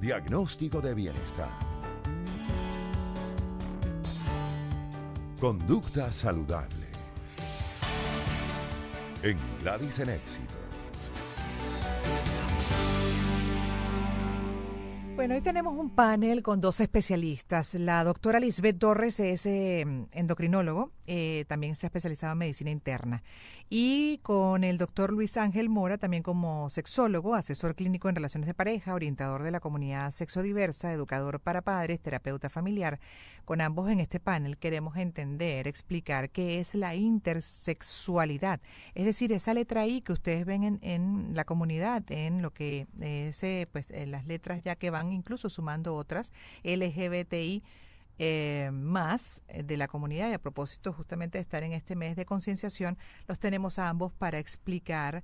Diagnóstico de bienestar. Conductas saludables. En Gladys en Éxito. Bueno, hoy tenemos un panel con dos especialistas. La doctora Lisbeth Torres es endocrinólogo, también se ha especializado en medicina interna. Y con el doctor Luis Ángel Mora, también como sexólogo, asesor clínico en relaciones de pareja, orientador de la comunidad sexodiversa, educador para padres, terapeuta familiar. Con ambos en este panel queremos entender, explicar qué es la intersexualidad. Es decir, esa letra I que ustedes ven en la comunidad, en lo que es las letras ya que van incluso sumando otras, LGBTI más de la comunidad. Y a propósito justamente de estar en este mes de concienciación, los tenemos a ambos para explicar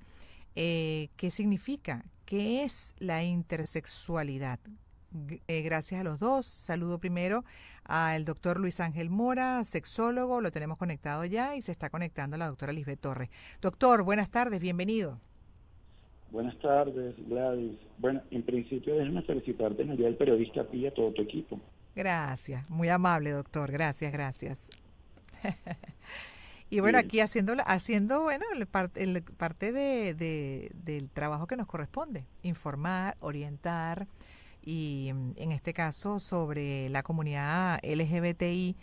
qué significa, qué es la intersexualidad. Gracias a los dos. Saludo primero al doctor Luis Ángel Mora, sexólogo, lo tenemos conectado ya y se está conectando la doctora Lisbeth Torres. Doctor, buenas tardes, bienvenido. Buenas tardes, Gladys. Bueno, en principio déjame felicitarte en el Día del Periodista a ti y a todo tu equipo. Gracias, muy amable, doctor, gracias. Y bueno, Bien. aquí haciendo bueno, parte del trabajo que nos corresponde, informar, orientar y en este caso sobre la comunidad LGBTIQ+,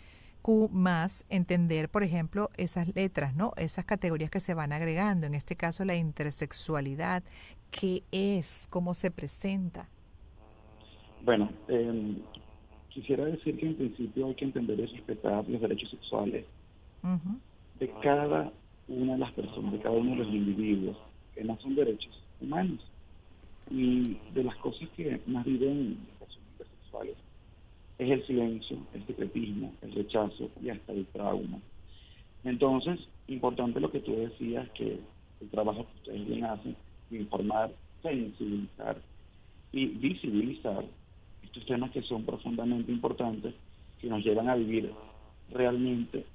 entender, por ejemplo, esas letras, ¿no? Esas categorías que se van agregando, en este caso la intersexualidad, ¿qué es? ¿Cómo se presenta? Bueno, quisiera decir que en principio hay que entender y respetar los derechos sexuales Uh-huh. de cada una de las personas, de cada uno de los individuos, que no son derechos humanos. Y de las cosas que más viven las personas intersexuales es el silencio, el secretismo, el rechazo y hasta el trauma. Entonces, importante lo que tú decías, que el trabajo que ustedes bien hacen, de informar, sensibilizar y visibilizar estos temas que son profundamente importantes, que nos llevan a vivir realmente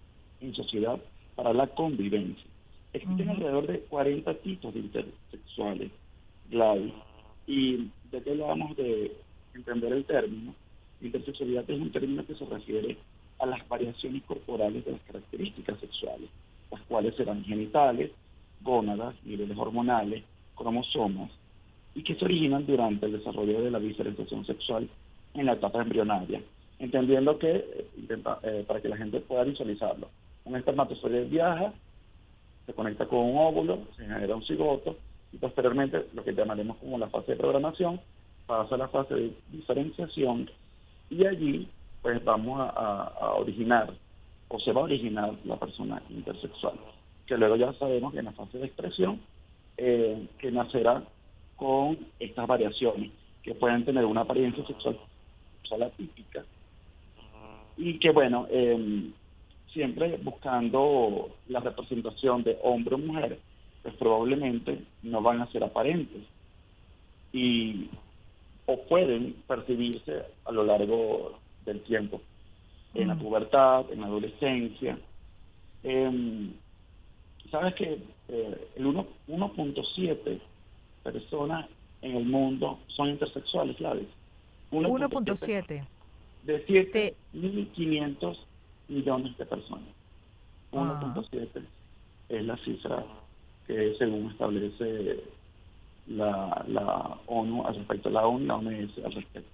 en sociedad para la convivencia. Existen alrededor de 40 tipos de intersexuales, Gladys, y de qué hablábamos de entender el término. Intersexualidad es un término que se refiere a las variaciones corporales de las características sexuales, las cuales serán genitales, gónadas, niveles hormonales, cromosomas, y que se originan durante el desarrollo de la diferenciación sexual en la etapa embrionaria, entendiendo que, para que la gente pueda visualizarlo, un espermatozoide viaja, se conecta con un óvulo, se genera un cigoto, y posteriormente, lo que llamaremos como la fase de programación, pasa a la fase de diferenciación, y allí pues vamos a originar, o se va a originar la persona intersexual, que luego ya sabemos que en la fase de expresión, que nacerá con estas variaciones, que pueden tener una apariencia sexual atípica, y que bueno, siempre buscando la representación de hombre o mujer, pues probablemente no van a ser aparentes, o pueden percibirse a lo largo del tiempo, en la pubertad, en la adolescencia. Sabes que el 1.7 personas en el mundo son intersexuales, ¿sabes? 1.7 de 7.500 millones de personas. 1.7 es la cifra que según establece la ONU al respecto, la ONU y la OMS al respecto.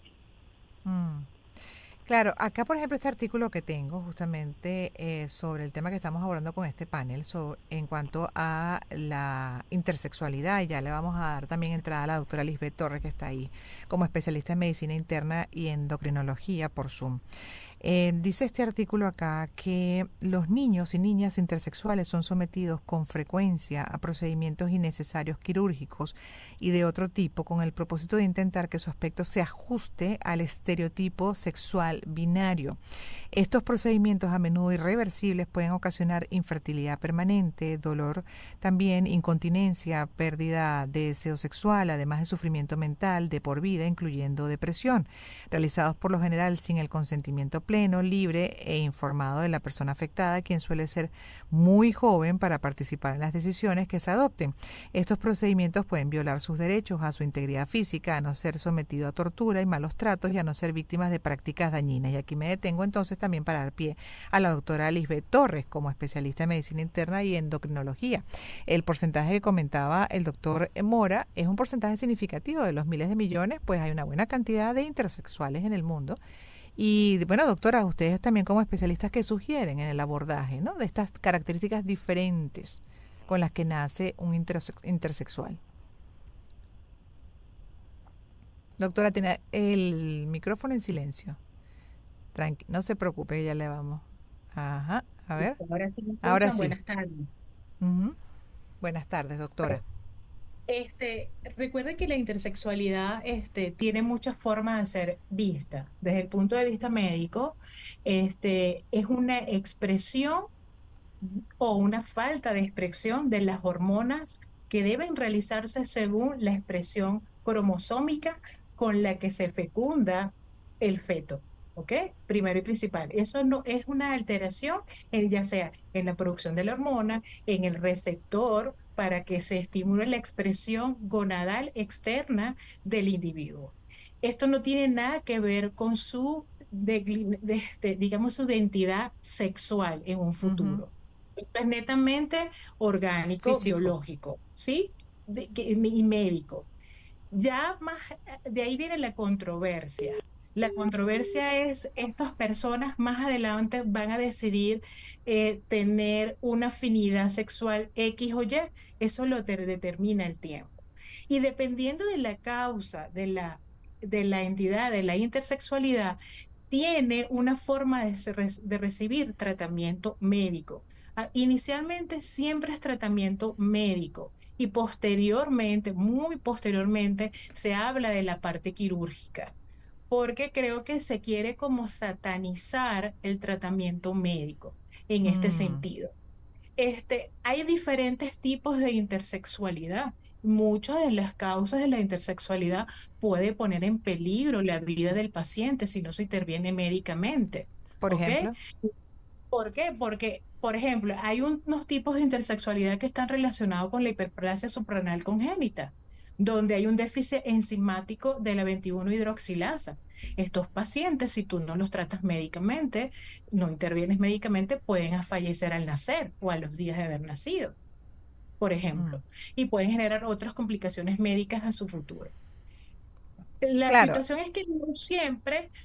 Claro, acá por ejemplo este artículo que tengo justamente sobre el tema que estamos abordando con este panel, en cuanto a la intersexualidad, y ya le vamos a dar también entrada a la doctora Lisbeth Torres, que está ahí como especialista en medicina interna y endocrinología por Zoom. Dice este artículo acá que los niños y niñas intersexuales son sometidos con frecuencia a procedimientos innecesarios quirúrgicos y de otro tipo con el propósito de intentar que su aspecto se ajuste al estereotipo sexual binario. Estos procedimientos a menudo irreversibles pueden ocasionar infertilidad permanente, dolor también, incontinencia, pérdida de deseo sexual, además de sufrimiento mental de por vida, incluyendo depresión, realizados por lo general sin el consentimiento pleno, libre e informado de la persona afectada, quien suele ser muy joven para participar en las decisiones que se adopten. Estos procedimientos pueden violar sus derechos a su integridad física, a no ser sometido a tortura y malos tratos y a no ser víctimas de prácticas dañinas. Y aquí me detengo entonces también para dar pie a la doctora Lisbeth Torres, como especialista en medicina interna y endocrinología. El porcentaje que comentaba el doctor Mora es un porcentaje significativo de los miles de millones, pues hay una buena cantidad de intersexuales en el mundo. Y bueno, doctora, ustedes también como especialistas, ¿qué sugieren en el abordaje, ¿no?, de estas características diferentes con las que nace un intersexual? Doctora, tiene el micrófono en silencio. No se preocupe, ya le vamos. Ajá, a ver. Ahora sí me Ahora escuchan, sí. buenas tardes. Ujú. Buenas tardes, doctora. Recuerda que la intersexualidad tiene muchas formas de ser vista. Desde el punto de vista médico, es una expresión o una falta de expresión de las hormonas que deben realizarse según la expresión cromosómica con la que se fecunda el feto. ¿Ok? Primero y principal. Eso no es una alteración, ya sea en la producción de la hormona, en el receptor, para que se estimule la expresión gonadal externa del individuo. Esto no tiene nada que ver con digamos, su identidad sexual en un Ujú. futuro. Esto es netamente orgánico, Físico. biológico, ¿sí? Y médico. Ya más, de ahí viene la controversia. La controversia es, estas personas más adelante van a decidir tener una afinidad sexual X o Y. Eso lo determina el tiempo. Y dependiendo de la causa, de la entidad, de la intersexualidad, tiene una forma de recibir tratamiento médico. Inicialmente siempre es tratamiento médico y posteriormente, muy posteriormente, se habla de la parte quirúrgica, porque creo que se quiere como satanizar el tratamiento médico en este Mm, sentido. Hay diferentes tipos de intersexualidad. Muchas de las causas de la intersexualidad puede poner en peligro la vida del paciente si no se interviene médicamente. por ¿Ok? ejemplo. ¿Por qué? Porque, por ejemplo, hay unos tipos de intersexualidad que están relacionados con la hiperplasia suprarrenal congénita, donde hay un déficit enzimático de la 21-hidroxilasa. Estos pacientes, si tú no los tratas médicamente, no intervienes médicamente, pueden fallecer al nacer o a los días de haber nacido, por Mm, ejemplo, y pueden generar otras complicaciones médicas a su futuro. La claro. situación es que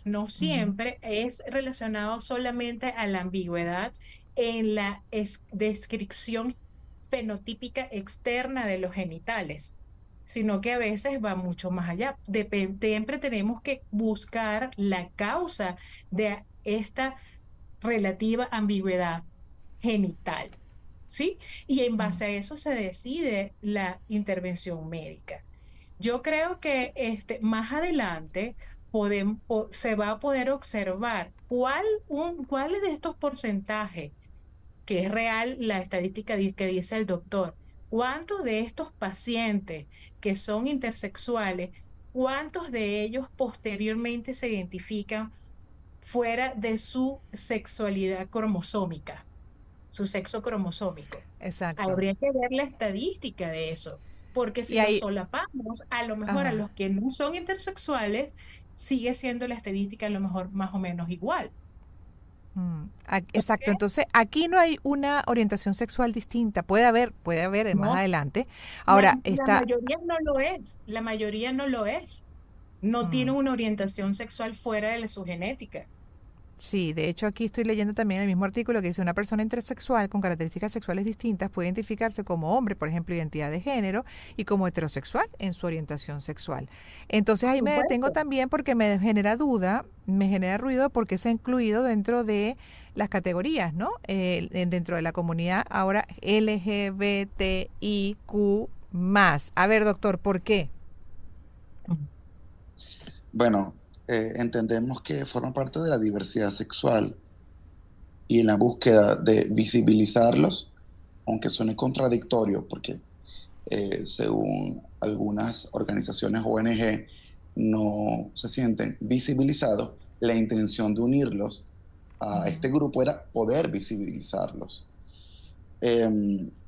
no Ujú. siempre es relacionado solamente a la ambigüedad en la descripción fenotípica externa de los genitales, sino que a veces va mucho más allá. Siempre tenemos que buscar la causa de esta relativa ambigüedad genital, ¿sí? Y en Mm. base a eso se decide la intervención médica. Yo creo que más adelante se va a poder observar cuál de estos porcentajes, que es real la estadística que dice el doctor, cuántos de estos pacientes que son intersexuales, cuántos de ellos posteriormente se identifican fuera de su sexualidad cromosómica, su sexo cromosómico. Exacto. Habría que ver la estadística de eso, porque Y si lo ahí, solapamos, a lo mejor a ajá. los que no son intersexuales, sigue siendo la estadística a lo mejor más o menos igual. Exacto. ¿Ok? Entonces, aquí no hay una orientación sexual distinta. Puede haber más No, adelante. la, Ahora, la está. mayoría no lo es, la mayoría no lo es. No tiene mm, una orientación sexual fuera de su genética. Sí, de hecho aquí estoy leyendo también el mismo artículo que dice una persona intersexual con características sexuales distintas puede identificarse como hombre, por ejemplo, identidad de género, y como heterosexual en su orientación sexual. Entonces Por ahí me detengo supuesto. también porque me genera duda, me genera ruido porque se ha incluido dentro de las categorías, ¿no? Dentro de la comunidad ahora LGBTIQ más. A ver, doctor, ¿por qué? Bueno, entendemos que forma parte de la diversidad sexual y en la búsqueda de visibilizarlos, aunque suene contradictorio, porque según algunas organizaciones ONG no se sienten visibilizados, la intención de unirlos a Ujú. este grupo era poder visibilizarlos.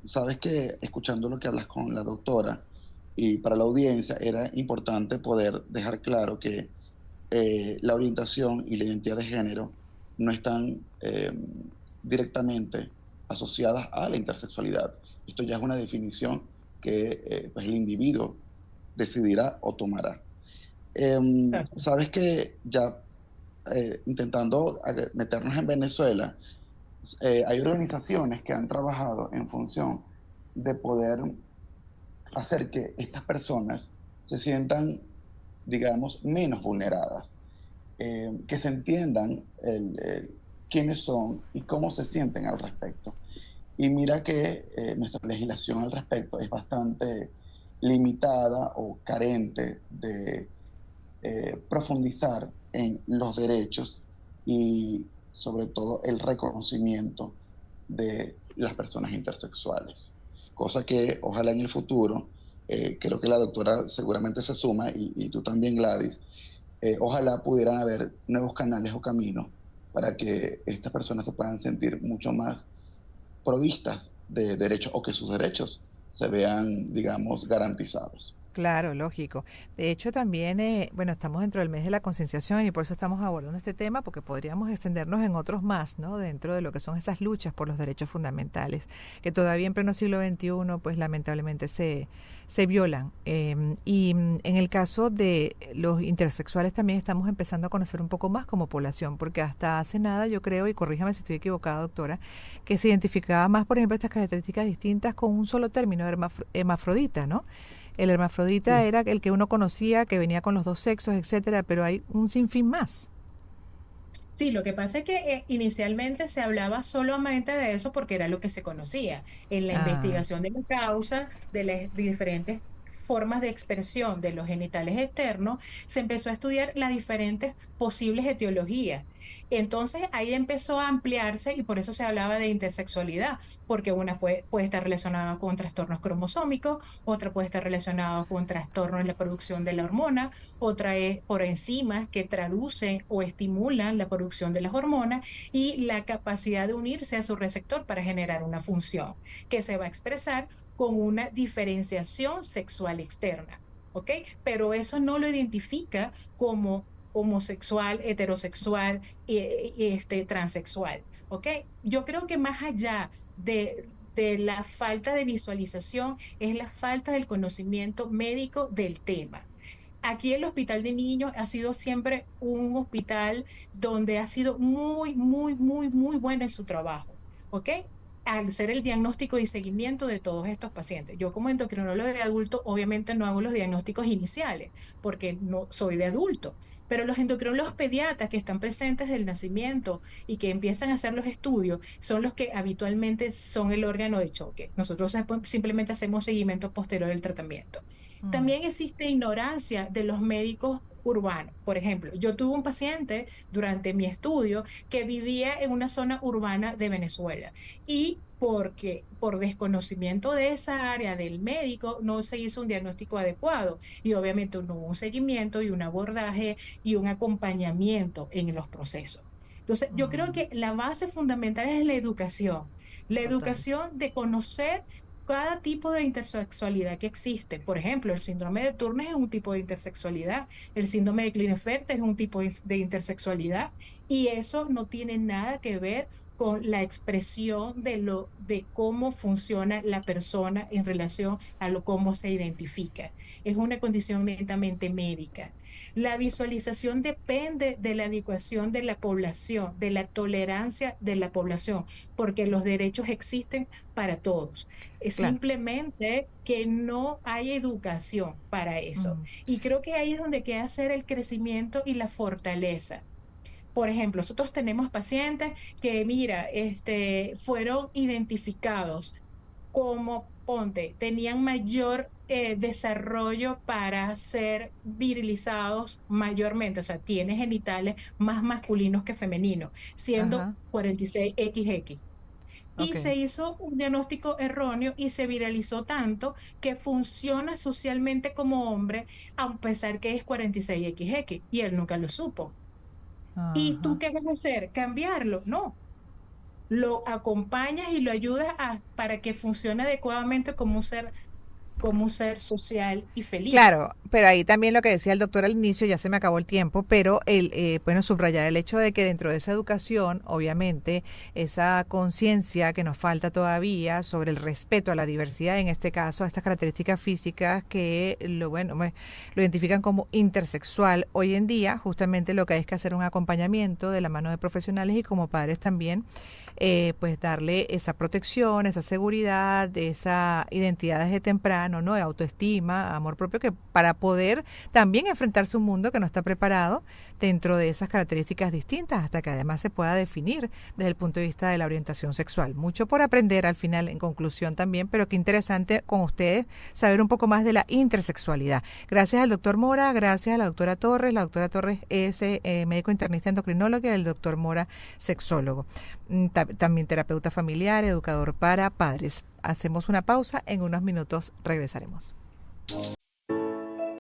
Sabes que escuchando lo que hablas con la doctora y para la audiencia era importante poder dejar claro que la orientación y la identidad de género no están directamente asociadas a la intersexualidad. Esto ya es una definición que pues el individuo decidirá o tomará. Exacto. Sabes que ya intentando meternos en Venezuela, hay organizaciones que han trabajado en función de poder hacer que estas personas se sientan, digamos, menos vulneradas, que se entiendan quiénes son y cómo se sienten al respecto. Y mira que nuestra legislación al respecto es bastante limitada o carente de profundizar en los derechos y sobre todo el reconocimiento de las personas intersexuales. Cosa que ojalá en el futuro, creo que la doctora seguramente se suma y tú también, Gladys, ojalá pudieran haber nuevos canales o caminos para que estas personas se puedan sentir mucho más provistas de derechos o que sus derechos se vean, digamos, garantizados. Claro, lógico. De hecho, también, bueno, estamos dentro del mes de la concienciación y por eso estamos abordando este tema, porque podríamos extendernos en otros más, ¿no? Dentro de lo que son esas luchas por los derechos fundamentales, que todavía en pleno siglo XXI, pues lamentablemente se violan. En el caso de los intersexuales también estamos empezando a conocer un poco más como población, porque hasta hace nada yo creo, y corríjame si estoy equivocada, doctora, que se identificaba más, por ejemplo, estas características distintas con un solo término, hermafrodita, ¿no? El hermafrodita Sí. era el que uno conocía, que venía con los dos sexos, etcétera, pero hay un sinfín más. Sí, lo que pasa es que inicialmente se hablaba solamente de eso porque era lo que se conocía. En la Ah, investigación de la causa, de las diferentes formas de expresión de los genitales externos, se empezó a estudiar las diferentes posibles etiologías. Entonces ahí empezó a ampliarse y por eso se hablaba de intersexualidad, porque una puede estar relacionada con trastornos cromosómicos, otra puede estar relacionada con trastornos en la producción de la hormona, otra es por enzimas que traducen o estimulan la producción de las hormonas y la capacidad de unirse a su receptor para generar una función que se va a expresar con una diferenciación sexual externa, ¿ok? Pero eso no lo identifica como homosexual, heterosexual, transexual, ¿ok? Yo creo que más allá de la falta de visualización es la falta del conocimiento médico del tema. Aquí el Hospital de Niños ha sido siempre un hospital donde ha sido muy bueno en su trabajo, ¿ok? Al hacer el diagnóstico y seguimiento de todos estos pacientes. Yo como endocrinólogo de adulto, obviamente no hago los diagnósticos iniciales, porque no soy de adulto, pero los endocrinólogos pediatras que están presentes del nacimiento y que empiezan a hacer los estudios son los que habitualmente son el órgano de choque. Nosotros simplemente hacemos seguimiento posterior del tratamiento. mm, También existe ignorancia de los médicos urbanos. Por ejemplo, yo tuve un paciente durante mi estudio que vivía en una zona urbana de Venezuela y porque por desconocimiento de esa área del médico no se hizo un diagnóstico adecuado y obviamente no hubo un seguimiento y un abordaje y un acompañamiento en los procesos. Entonces, yo creo mm, que la base fundamental es la total. educación de conocer cada tipo de intersexualidad que existe. Por ejemplo, el síndrome de Turner es un tipo de intersexualidad, el síndrome de Klinefelter es un tipo de intersexualidad y eso no tiene nada que ver con la expresión de cómo funciona la persona en relación a lo cómo se identifica. Es una condición netamente médica. La visualización depende de la adecuación de la población, de la tolerancia de la población, porque los derechos existen para todos. Es Claro. simplemente que no hay educación para eso. Mm, Y creo que ahí es donde queda hacer el crecimiento y la fortaleza. Por ejemplo, nosotros tenemos pacientes que, mira, fueron identificados como, ponte, tenían mayor desarrollo para ser virilizados mayormente, o sea, tiene genitales más masculinos que femeninos, siendo ajá, 46XX y ok. se hizo un diagnóstico erróneo y se viralizó tanto que funciona socialmente como hombre, a pesar que es 46XX y él nunca lo supo. ¿Y tú Ajá. qué vas a hacer? ¿Cambiarlo? No, lo acompañas y lo ayudas para que funcione adecuadamente como un ser social y feliz. Claro, pero ahí también lo que decía el doctor al inicio, ya se me acabó el tiempo, pero bueno, subrayar el hecho de que dentro de esa educación, obviamente, esa conciencia que nos falta todavía sobre el respeto a la diversidad, en este caso, a estas características físicas que lo identifican como intersexual. Hoy en día, justamente lo que hay es que hacer un acompañamiento de la mano de profesionales y como padres también pues darle esa protección, esa seguridad, esa identidad desde temprano, ¿no? De autoestima, amor propio, que para poder también enfrentarse a un mundo que no está preparado dentro de esas características distintas, hasta que además se pueda definir desde el punto de vista de la orientación sexual. Mucho por aprender al final, en conclusión también, pero qué interesante con ustedes saber un poco más de la intersexualidad. Gracias al doctor Mora, gracias a la doctora Torres. La doctora Torres es médico internista endocrinólogo y el doctor Mora sexólogo. También terapeuta familiar, educador para padres. Hacemos una pausa, en unos minutos regresaremos.